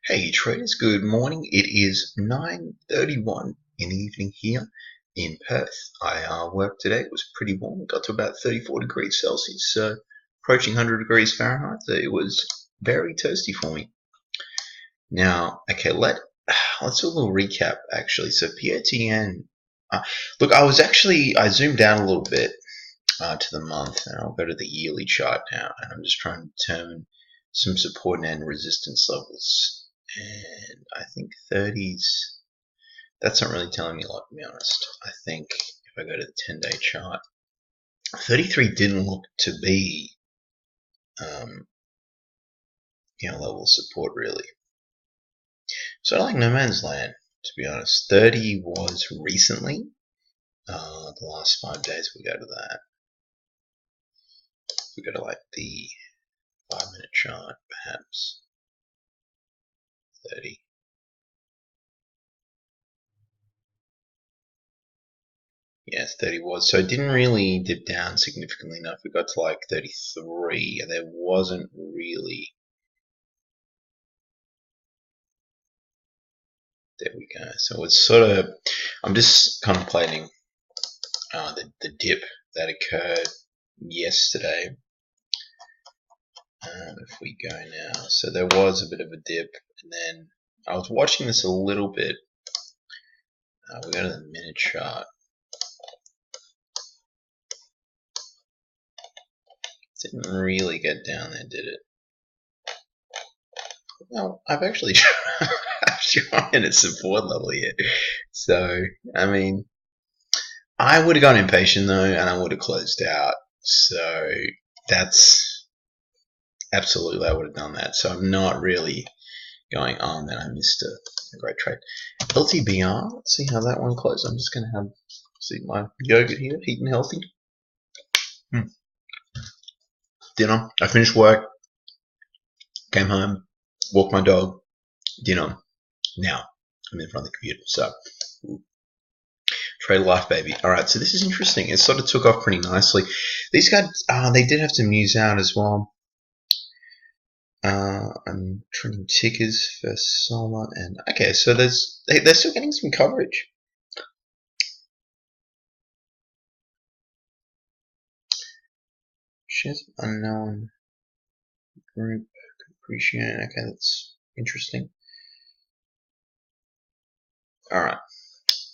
Hey traders, good morning. It is 9:31 in the evening here in Perth. I worked today. It was pretty warm. It got to about 34 degrees Celsius, so approaching 100 degrees Fahrenheit. So it was very toasty for me. Now, okay, let's do a little recap actually. So POTN. Look, I zoomed down a little bit to the month, and I'll go to the yearly chart now, and I'm just trying to determine some support and resistance levels. And I think 30s, that's not really telling me a lot, to be honest. I think if I go to the 10-day chart, 33 didn't look to be level of support really. So I like no man's land, to be honest. 30 was recently. The last 5 days we go to that. We go to like the 5-minute chart, perhaps. 30. Yes, 30 was. So it didn't really dip down significantly enough. We got to like 33, and there wasn't really. There we go. So it's sort of. I'm just contemplating the dip that occurred yesterday. If we go now, so there was a bit of a dip, and then I was watching this a little bit. We go to the minute chart. Didn't really get down there, did it? Well, I've actually tried at support level here. So, I mean, I would have gone impatient though, and I would have closed out. So that's absolutely, I would have done that. So I'm not really going on that I missed a great trade. LTBR, let's see how that one closed. I'm just going to see my yogurt here, heat and healthy. Dinner. I finished work, came home, walked my dog, dinner. Now I'm in front of the computer. So trade life, baby. All right, so this is interesting. It sort of took off pretty nicely. These guys, they did have to muse out as well. I'm trading tickers for solar, and okay, so they're still getting some coverage. Shares of unknown group appreciate. Okay, that's interesting. All right,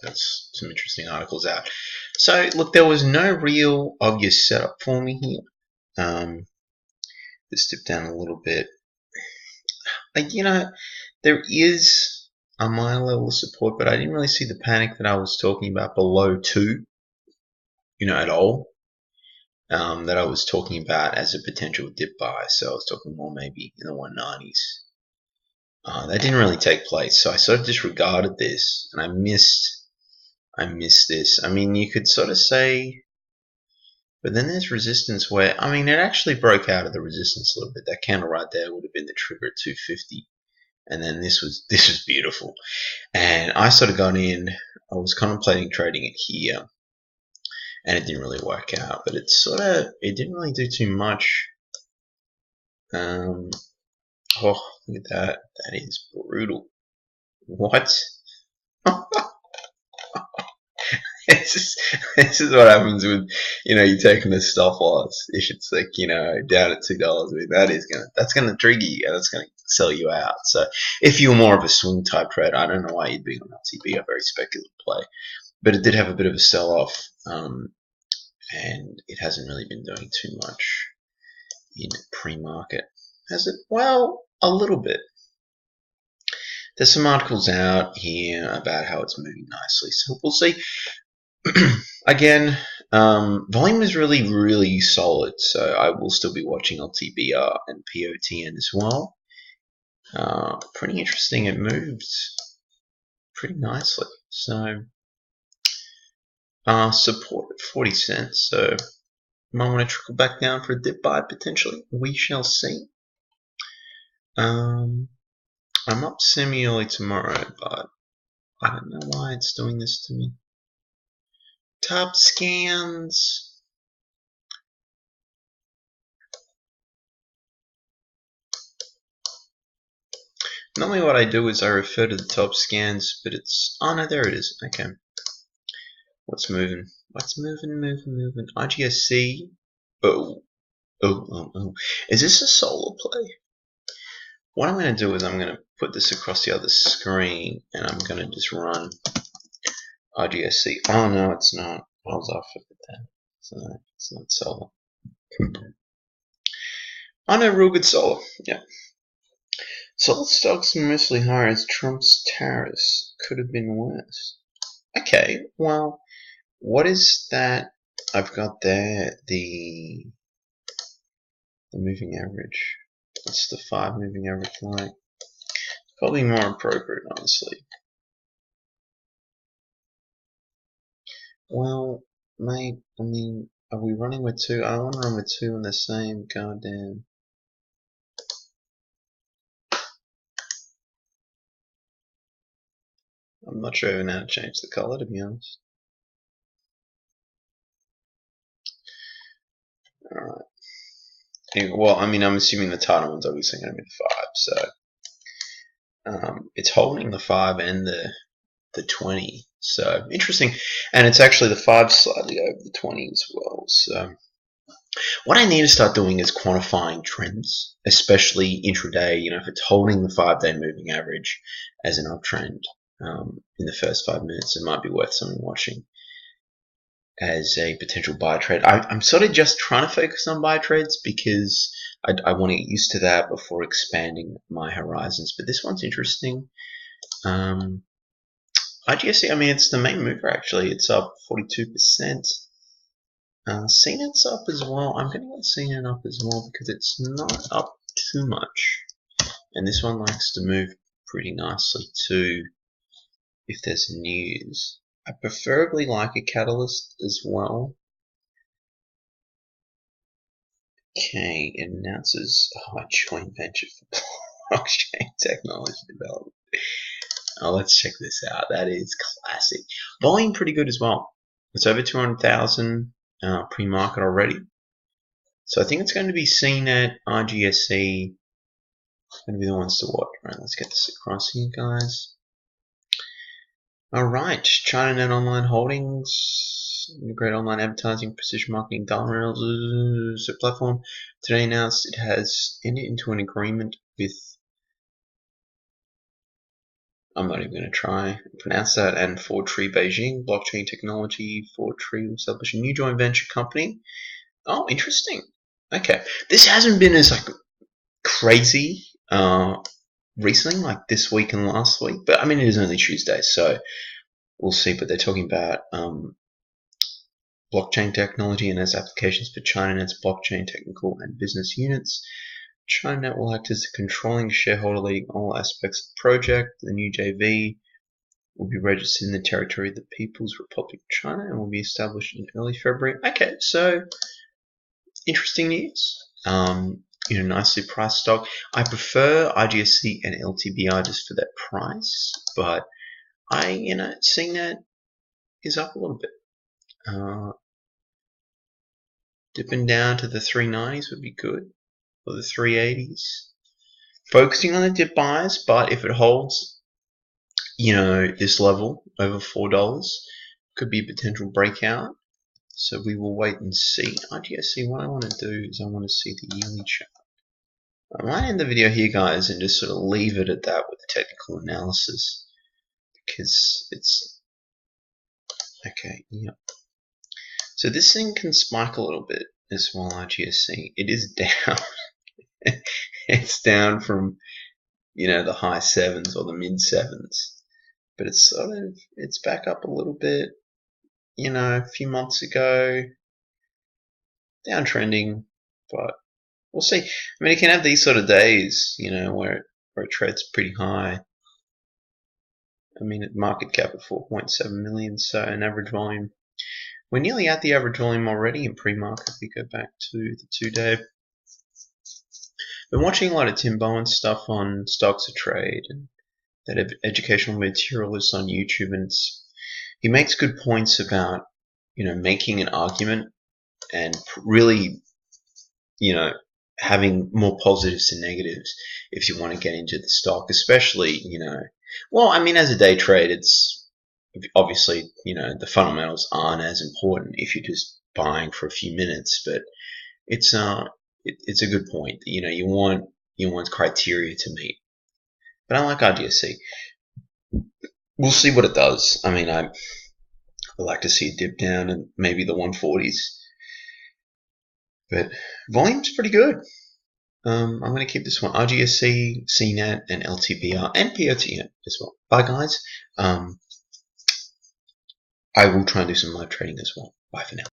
that's some interesting articles out. So look, there was no real obvious setup for me here. This dipped down a little bit. There is a minor level of support, but I didn't really see the panic that I was talking about below 2, at all. That I was talking about as a potential dip buy. So I was talking more maybe in the 190s. That didn't really take place, so I sort of disregarded this, and I missed this. I mean, you could sort of say, but then there's resistance where, I mean, it actually broke out of the resistance a little bit. That candle right there would have been the trigger at 250, and then this was beautiful. And I sort of got in. I was contemplating trading it here, and it didn't really work out. But it didn't really do too much. Oh, look at that. That is brutal. What? This is what happens with, you taking the stop loss. If it's like, down at $2, I mean, that's gonna trigger you, and that's gonna sell you out. So if you're more of a swing type trader, I don't know why you'd be on LTB, a very speculative play. But it did have a bit of a sell off, and it hasn't really been doing too much in pre-market. Has it? Well, a little bit. There's some articles out here about how it's moving nicely, so we'll see. Again, volume is really, really solid, so I will still be watching LTBR and POTN as well. Pretty interesting. It moves pretty nicely. So support at 40 cents. So might want to trickle back down for a dip buy potentially. We shall see. I'm up semi-early tomorrow, but I don't know why it's doing this to me. Top scans. Normally what I do is I refer to the top scans, but it's, oh no, there it is. Okay. What's moving? What's moving? RGSE. Oh. Is this a solar play? What I'm going to do is I'm going to put this across the other screen, and I'm going to just run RGSE. Oh no, it's not. I was off with that. It's not solar. Oh no, real good solar. Yeah. Solar stocks mostly higher as Trump's tariffs could have been worse. Okay, well, what is that I've got there? The moving average. What's the 5 moving average like? Probably more appropriate, honestly. Well, mate, I mean, are we running with 2? I don't want to run with 2 in the same goddamn. I'm not sure even how to change the color, to be honest. Alright. Anyway, well, I mean, I'm assuming the title one's obviously going to be the 5, so it's holding the 5 and the 20, so interesting. And it's actually the 5 slightly over the 20 as well. So what I need to start doing is quantifying trends, especially intraday. You know, if it's holding the 5-day moving average as an uptrend in the first 5 minutes, it might be worth something watching as a potential buy trade. I'm sort of just trying to focus on buy trades because I want to get used to that before expanding my horizons. But this one's interesting. RGSE, I mean, it's the main mover actually. It's up 42%. CNET's up as well. I'm going to get CNET up as well because it's not up too much. And this one likes to move pretty nicely too if there's news. I preferably like a catalyst as well. Okay, it announces a joint venture for blockchain technology development. Oh, let's check this out. That is classic. Volume pretty good as well. It's over 200,000 pre-market already. So I think it's going to be CNET, RGSE, going to be the ones to watch. All right, let's get this across here, guys. All right, ChinaNet Online Holdings, great online advertising, precision marketing, dollar analysis platform. Today announced it has entered into an agreement with, I'm not even going to try and pronounce that, and Fortree Beijing Blockchain Technology. Fortree will establish a new joint venture company. Oh, interesting. Okay, this hasn't been as like crazy recently, like this week and last week, but I mean it is only Tuesday, so we'll see. But they're talking about blockchain technology and its applications for ChinaNet's blockchain technical and business units. ChinaNet will act as the controlling shareholder, leading all aspects of the project. The new JV will be registered in the territory of the People's Republic of China and will be established in early February. Okay, so interesting news. You know, nicely priced stock. I prefer RGSE and LTBR just for that price, but seeing that is up a little bit. Dipping down to the 390s would be good, or the 380s. Focusing on the dip buys, but if it holds, you know, this level over $4, could be a potential breakout. So we will wait and see. RGSE, what I want to do is I want to see the yearly chart. I might end the video here, guys, and just sort of leave it at that with the technical analysis because it's okay. Yeah. So this thing can spike a little bit as well. RGSE, it is down. It's down from, you know, the high 7s or the mid 7s, but it's back up a little bit. You know, a few months ago, downtrending, but we'll see. I mean, it can have these sort of days, you know, where it trades pretty high. I mean, at market cap of 4.7 million, so an average volume. We're nearly at the average volume already in pre-market. We go back to the 2-day. Been watching a lot of Tim Bowen stuff on Stocks of Trade and that educational materialist on YouTube, and he makes good points about, you know, making an argument and really, you know, having more positives than negatives if you want to get into the stock, especially, well, I mean, as a day trade, it's obviously, the fundamentals aren't as important if you're just buying for a few minutes, but it's it's a good point. You want criteria to meet. But I like RGSE. We'll see what it does. I mean, I like to see it dip down and maybe the 140s, but volume's pretty good. I'm going to keep this one. RGSE, CNET, and LTBR, and POTN as well. Bye, guys. I will try and do some live trading as well. Bye for now.